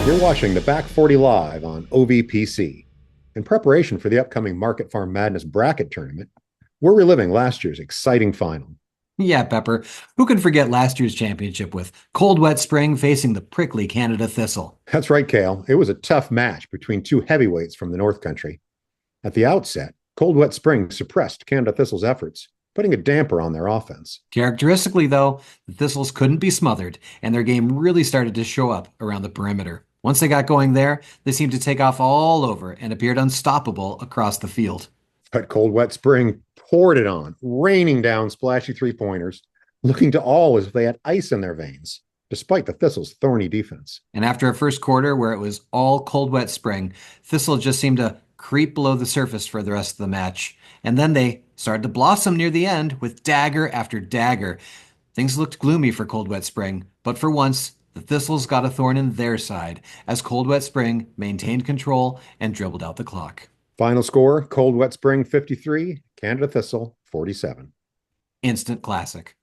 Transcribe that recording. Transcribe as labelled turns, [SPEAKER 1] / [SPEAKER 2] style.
[SPEAKER 1] You're watching the Back 40 Live on OVPC. In preparation for the upcoming Market Farm Madness bracket tournament, we're reliving last year's exciting final.
[SPEAKER 2] Yeah, Pepper. Who can forget last year's championship with Cold Wet Spring facing the prickly Canada Thistle?
[SPEAKER 1] That's right, Cael. It was a tough match between two heavyweights from the North Country. At the outset, Cold Wet Spring suppressed Canada Thistle's efforts, putting a damper on their offense.
[SPEAKER 2] Characteristically, though, the Thistles couldn't be smothered, and their game really started to show up around the perimeter. Once they got going there, they seemed to take off all over and appeared unstoppable across the field.
[SPEAKER 1] But Cold Wet Spring poured it on, raining down splashy three-pointers, looking to all as if they had ice in their veins, despite the Thistle's thorny defense.
[SPEAKER 2] And after a first quarter where it was all Cold Wet Spring, Thistle just seemed to creep below the surface for the rest of the match. And then they started to blossom near the end with dagger after dagger. Things looked gloomy for Cold Wet Spring, but for once, the Thistles got a thorn in their side as Cold Wet Spring maintained control and dribbled out the clock.
[SPEAKER 1] Final score, Cold Wet Spring 53, Canada Thistle 47.
[SPEAKER 2] Instant classic.